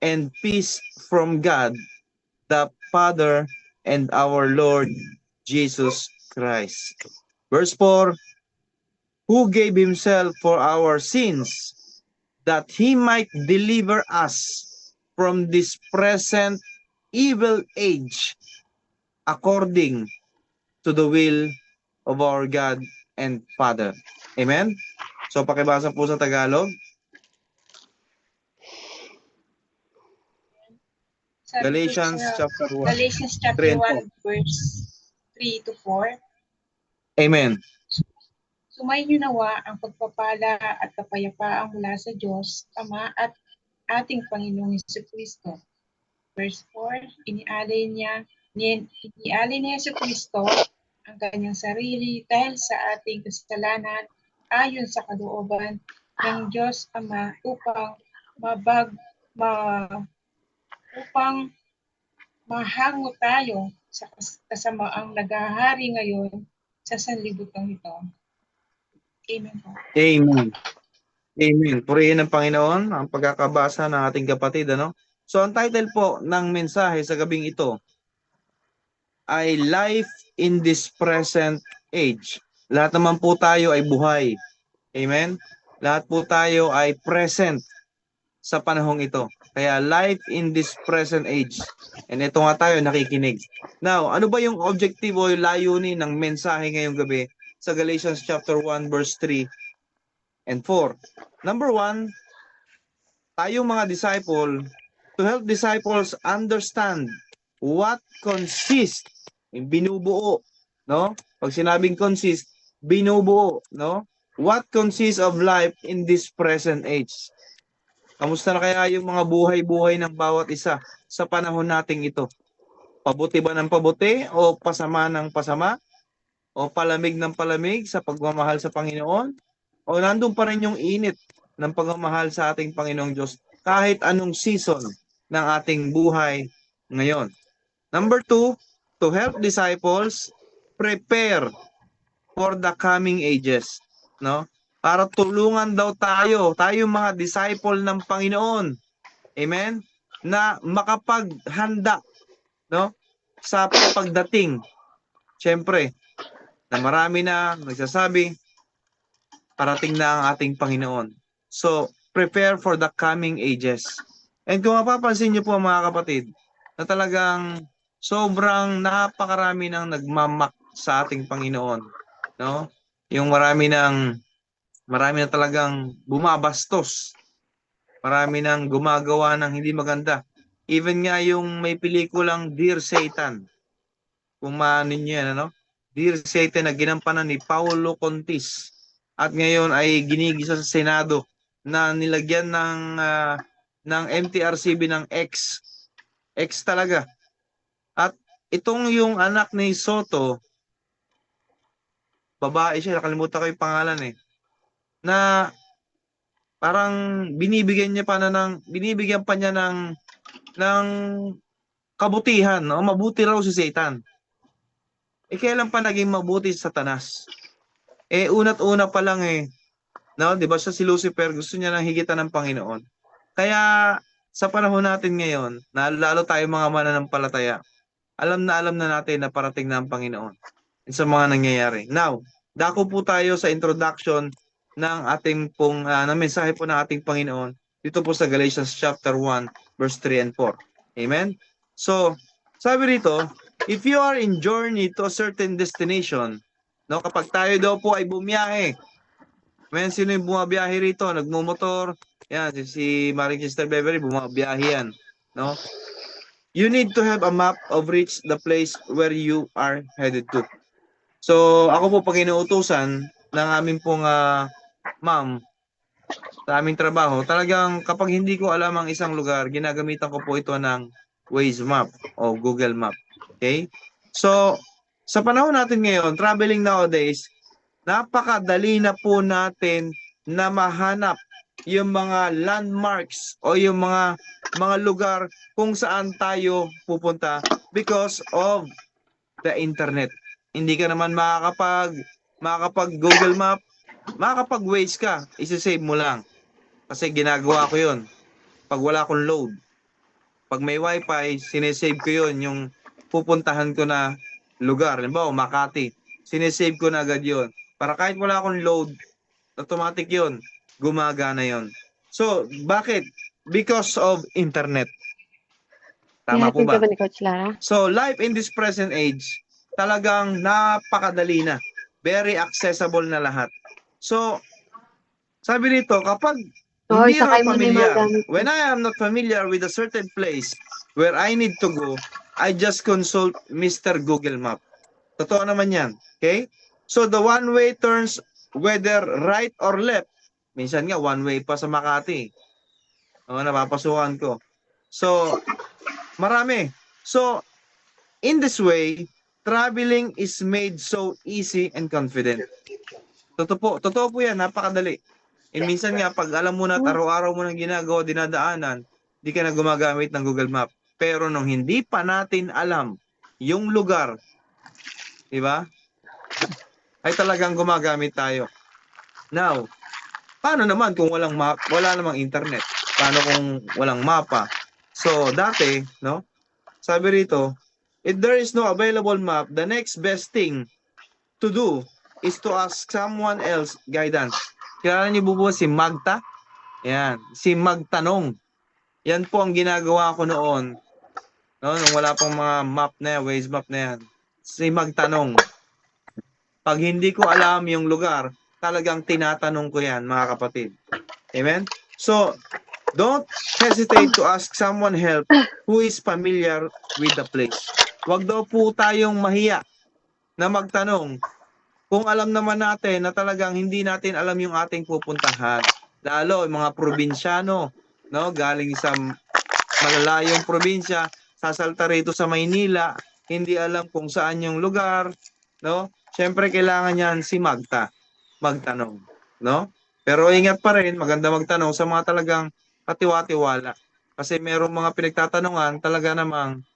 and peace from God, the Father, and our Lord Jesus Christ. Verse 4, who gave himself for our sins, that he might deliver us from this present evil age, according to the will of our God and Father. Amen? So pakibasa po sa Tagalog. Galatians chapter 1, Galatians chapter 1 verse 3 to 4. Amen. Sumainyo nawa ang pagpapala at kapayapaan mula sa Diyos, Ama at ating Panginoong Jesucristo. Verse 4, inialay ni Jesucristo ang kanyang sarili dahil sa ating kasalanan ayon sa kalooban ng Diyos Ama upang mahango tayo sa kasamaang naghahari ngayon sa sanlibutan ito. Amen. Amen. Amen. Purihin ng Panginoon ang pagkakabasa ng ating kapatid. So ang title po ng mensahe sa gabing ito ay Life in this Present Age. Lahat naman po tayo ay buhay. Amen? Lahat po tayo ay present sa panahong ito. Kaya life in this present age. And ito nga tayo nakikinig. Now, ano ba yung objective o yung layunin ng mensahe ngayong gabi sa Galatians chapter 1 verse 3 and 4? Number 1, tayong mga disciple, to help disciples understand what consists, binubuo, no? Pag sinabing consist, binubuo, no? What consists of life in this present age? Kamusta na kaya yung mga buhay-buhay ng bawat isa sa panahon nating ito? Pabuti ba ng pabuti o pasama ng pasama? O palamig ng palamig sa pagmamahal sa Panginoon? O nandun pa rin yung init ng pagmamahal sa ating Panginoong Diyos kahit anong season ng ating buhay ngayon? Number 2, to help disciples prepare for the coming ages, no? Para tulungan daw tayong mga disciple ng Panginoon. Amen? Na makapaghanda, no? Sa pagdating. Siyempre, na marami na nagsasabi, parating na ang ating Panginoon. So, prepare for the coming ages. And kung mapapansin niyo po mga kapatid, na talagang sobrang napakarami nang nagmamak sa ating Panginoon, no? Yung marami na talagang bumabastos. Marami nang gumagawa ng hindi maganda. Even nga yung may pelikulang Dear Satan. Kung maanin niyo yan, ano? Dear Satan na ginampanan ni Paulo Contis. At ngayon ay ginigisa sa Senado na nilagyan ng MTRCB ng X. X talaga. At itong yung anak ni Soto, babae siya, nakalimutan ko yung pangalan na parang binibigyan pa niya ng kabutihan, no? Mabuti raw si Satan. Kailan pa naging mabuti si Satanas? Unat-una pa lang no? 'Di ba siya si Lucifer, gusto niya nang higitan ng Panginoon. Kaya sa panahon natin ngayon, na lalo tayo mga mananampalataya, alam na natin na parating na ang Panginoon sa mga nangyayari. Now, dako po tayo sa introduction ng ating pong na mensahe po ng ating Panginoon dito po sa Galatians chapter 1 verse 3 and 4. Amen? So, sabi rito, if you are in journey to a certain destination, no, kapag tayo daw po ay bumiyahe, men, sino yung bumabiyahe rito? Nagmumotor, yan, si Maring Sister Beverly, bumabiyahe yan, no? You need to have a map of reach the place where you are headed to. So, ako po pag inuutusan ng aming pong ma'am sa aming trabaho, talagang kapag hindi ko alam ang isang lugar, ginagamitan ko po ito ng Waze Map o Google Map. Okay? So, sa panahon natin ngayon, traveling nowadays, napakadali na po natin na mahanap yung mga landmarks o yung mga lugar kung saan tayo pupunta because of the internet. Hindi ka naman makakapag Google Map, makakapag Waze ka, isi-save mo lang. Kasi ginagawa ko yun pag wala akong load. Pag may wifi, sinesave ko yun, yung pupuntahan ko na lugar. Halimbawa, Makati, sinesave ko na agad yun. Para kahit wala akong load, automatic yun. Gumagana yun. So, bakit? Because of internet. Tama po Ihatid ba? ka ba ni Coach Lara? So, life in this present age, talagang napakadali na. Very accessible na lahat. So, sabi nito, kapag Oo, hindi raw isakay mo na yung mga familiar, gamit mo. when I am not familiar with a certain place where I need to go, I just consult Mr. Google Map. Totoo naman yan. Okay? So, the one way turns whether right or left. Minsan nga, one way pa sa Makati. Napapasukan ko. So, marami. So, in this way, traveling is made so easy and confident. Totoo po yan, napakadali. Minsan nga, pag alam mo na at araw-araw mo nang ginagawa, dinadaanan, di ka na gumagamit ng Google Map. Pero nung hindi pa natin alam yung lugar, di ba? Ay talagang gumagamit tayo. Now, paano naman kung walang map, wala namang internet? Paano kung walang mapa? So, dati, no? Sabi rito, if there is no available map, the next best thing to do is to ask someone else guidance. Kilala niyo po si Magta? Yan, si Magtanong. Yan po ang ginagawa ko noon. No, nung wala pang mga map na yan, Waze map na yan. Si Magtanong. Pag hindi ko alam yung lugar, talagang tinatanong ko yan, mga kapatid. Amen? So, don't hesitate to ask someone help who is familiar with the place. Huwag daw po tayong mahiya na magtanong kung alam naman natin na talagang hindi natin alam yung ating pupuntahan. Lalo yung mga probinsyano, no, galing sa malalayong probinsya, sasalta rito sa Maynila, hindi alam kung saan yung lugar, no? Siyempre kailangan niyan si Magta magtanong, no? Pero ingat pa rin, maganda magtanong sa mga talagang katiwa-tiwala. Kasi merong mga pinagtatanungan talaga namang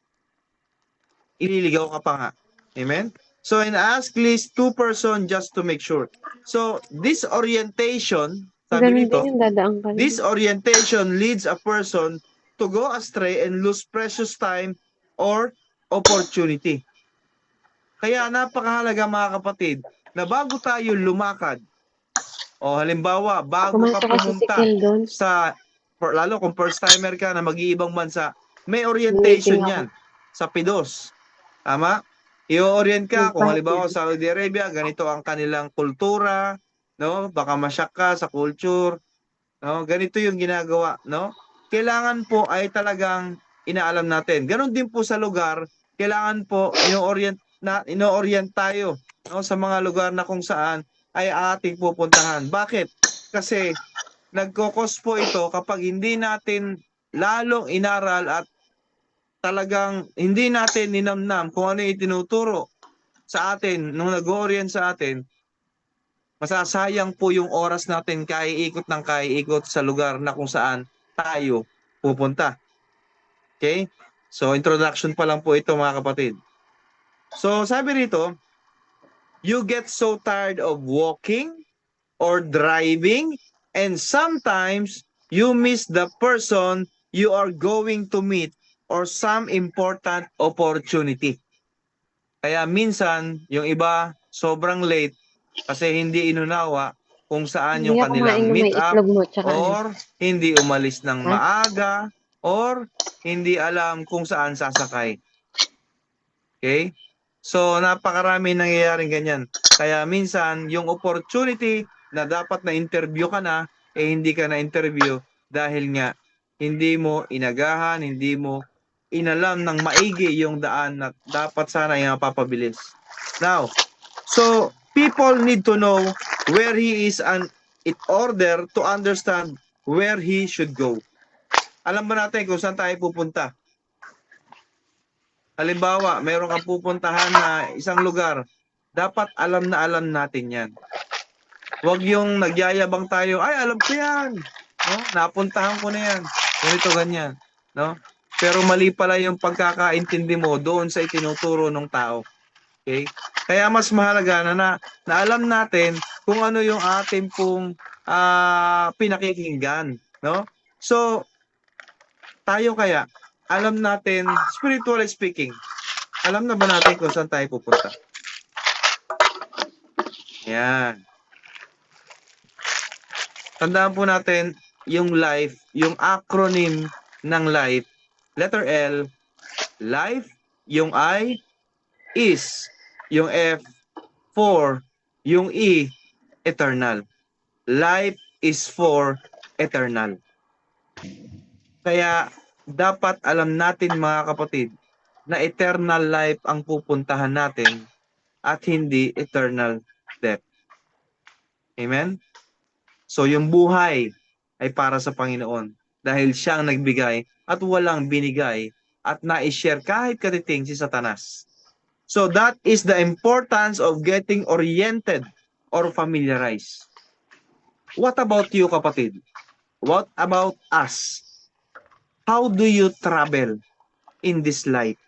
ililigaw ka pa nga. Amen? So, in ask list 2 person just to make sure. So, this orientation, sabi Ganun nito, din yung dadaan ka. this orientation leads a person to go astray and lose precious time or opportunity. Kaya napakahalaga mga kapatid na bago tayo lumakad, o halimbawa, bago ka Pumasok ka sa pumunta sikil doon. lalo kung first timer ka na mag-iibang bansa, may Waiting orientation ako. yan sa PIDOS. Tama? I-orient ka kung halimbawa Nagpahid. sa Saudi Arabia, ganito ang kanilang kultura, no? Baka masyak ka sa culture, no? Ganito yung ginagawa, no? Kailangan po ay talagang inaalam natin. Ganon din po sa lugar, kailangan po ino-orient tayo, no, sa mga lugar na kung saan ay ating pupuntahan. Bakit? Kasi nagkokos po ito kapag hindi natin lalong inaral at talagang hindi natin ninamnam kung ano yung itinuturo sa atin nung nag-orient sa atin, masasayang po yung oras natin kaiikot ng kaiikot sa lugar na kung saan tayo pupunta. Okay? So, introduction pa lang po ito mga kapatid. So, sabi rito, you get so tired of walking or driving and sometimes you miss the person you are going to meet or some important opportunity. Kaya minsan, yung iba sobrang late kasi hindi inunawa kung saan Hindi yung ako kumain kanilang na may meet up itlog mo, tsaka ano. or hindi umalis ng Ha? maaga or hindi alam kung saan sasakay. Okay? So, napakarami nangyayaring ganyan. Kaya minsan, yung opportunity na dapat na interview ka na, hindi ka na interview dahil nga hindi mo inagahan, hindi mo inalam ng maigi yung daan na dapat sana yung papabilis. Now, so people need to know where he is and in order to understand where he should go. Alam ba natin kung saan tayo pupunta? Halimbawa, mayroon kang pupuntahan na isang lugar, dapat alam na alam natin yan. Huwag yung nagyayabang tayo, ay alam ko yan, no? Napuntahan ko na yan, ganito ganyan, no? Pero mali pala yung pagkakaintindi mo doon sa itinuturo ng tao. Okay? Kaya mas mahalaga na alam natin kung ano yung ating pong pinakikinggan, no? So, tayo kaya alam natin, spiritually speaking, alam na ba natin kung saan tayo pupunta? Yan. Tandaan po natin yung life, yung acronym ng life, letter L, life, yung I, is, yung F, for, yung E, eternal. Life is for eternal. Kaya dapat alam natin mga kapatid na eternal life ang pupuntahan natin at hindi eternal death. Amen? So yung buhay ay para sa Panginoon dahil siya ang nagbigay at walang binigay at na-share kahit katiting si Satanas. So that is the importance of getting oriented or familiarized. What about you, kapatid? What about us? How do you travel in this life?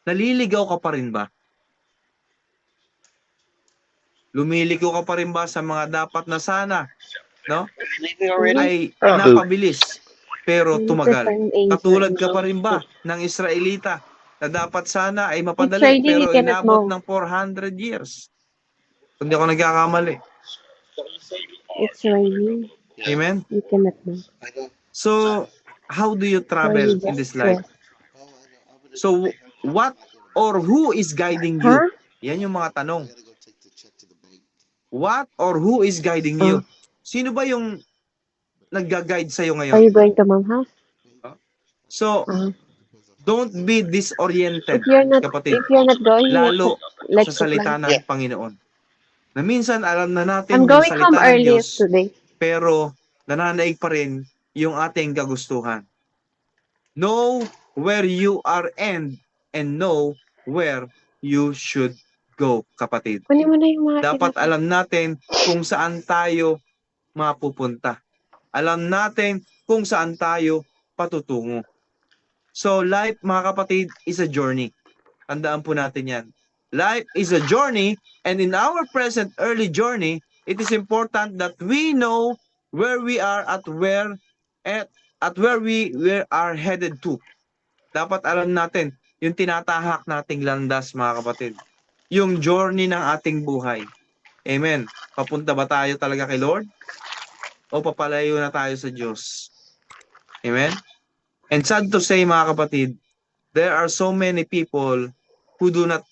Naliligaw ka pa rin ba? Lumiligaw ka pa rin ba sa mga dapat na sana, no? Ay napabilis pero tumagal. Katulad ka pa rin ba ng Israelita na dapat sana ay mapadali pero inabot ng 400 years? Kung di ako nagkakamali. It's raining. Amen? You cannot move. So, how do you travel in this life? So, what or who is guiding you? Huh? Yan yung mga tanong. What or who is guiding you? Sino ba yung nagga-guide sa'yo Are ngayon? you going to mom's house? So, don't be disoriented, kapatid. If you're not going, Lalo let's sa salita apply. ng Panginoon. Na minsan alam na natin I'm yung going home salita ng early Diyos, today. pero nananaig pa rin yung ating kagustuhan. Know where you are and know where you should go, kapatid. Kunin mo na yung mga Dapat alam natin kung saan tayo mapupunta. Alam natin kung saan tayo patutungo. So life, mga kapatid, is a journey. Tandaan po natin yan. Life is a journey, and in our present early journey, it is important that we know where we are at where we are headed to. Dapat alam natin yung tinatahak nating landas, mga kapatid. Yung journey ng ating buhay. Amen. Papunta ba tayo talaga kay Lord? O papalayo na tayo sa Diyos? Amen? And sad to say, mga kapatid, there are so many people who do not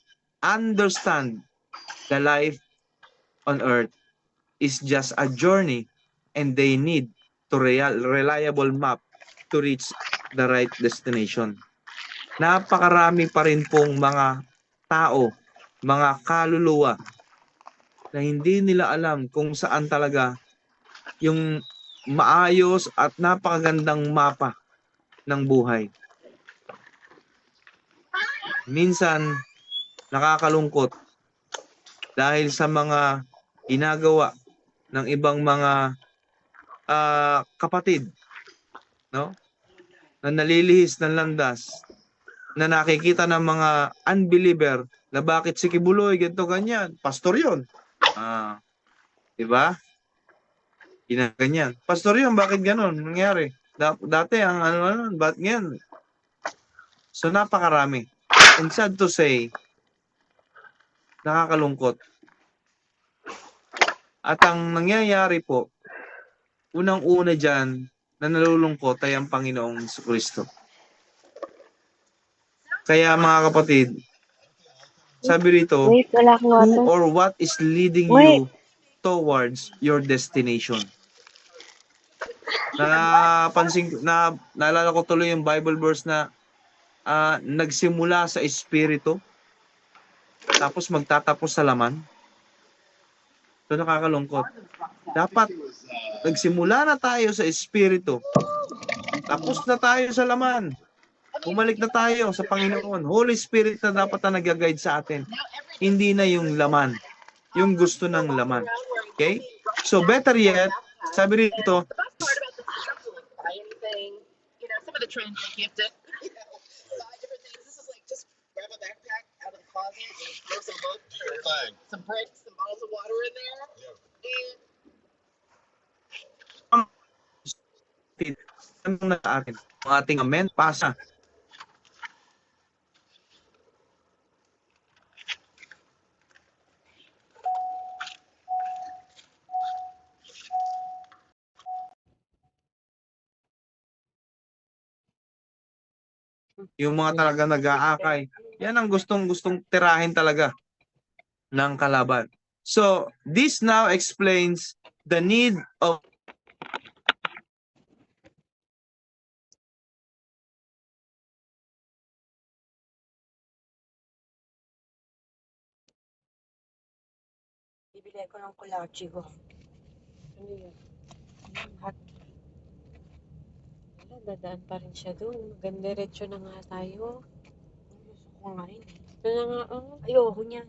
understand the life on earth is just a journey and they need to reliable map to reach the right destination. Napakarami pa rin pong mga tao, mga kaluluwa na hindi nila alam kung saan talaga yung maayos at napakagandang mapa ng buhay. Minsan, nakakalungkot dahil sa mga ginagawa ng ibang mga kapatid, no? Na nalilihis ng landas, na nakikita ng mga unbeliever na bakit si Kibuloy ganito ganyan, pastor 'yon. Di ba? Ginaganyan. Pastor 'yon, bakit gano'n nangyari? Dati ang ano, bakit ganyan? So napakarami. And sad to say, nakakalungkot. At ang nangyayari po, unang-una dyan na nalulungkot ay ang Panginoong Jesucristo. Kaya mga kapatid, sabi rito, who or what is leading you towards your destination? Naalala ko tuloy yung Bible verse na nagsimula sa espiritu, tapos magtatapos sa laman. So nakakalungkot. Dapat nagsimula na tayo sa espiritu, tapos na tayo sa laman. Bumalik na tayo sa Panginoon. Holy Spirit na dapat na nag-guide sa atin. Hindi na yung laman. Yung gusto ng laman. Okay? So better yet, sabi rito, some of the trends they gifted. Different things. This is like just grab a backpack out of the closet and throw some books, some bricks, some bottles of water in there. And na atin. Ang ating amen, pasa. Yung mga talaga nag-aakay. Yan ang gustong-gustong tirahin talaga ng kalaban. So, this now explains the need of Bibili ko ng kolache ko. Ano yun? Hot. Wala, dadaan pa rin siya doon. Maganda diretso na nga tayo. Gusto ko nga rin. Ito na nga, ayoko niya.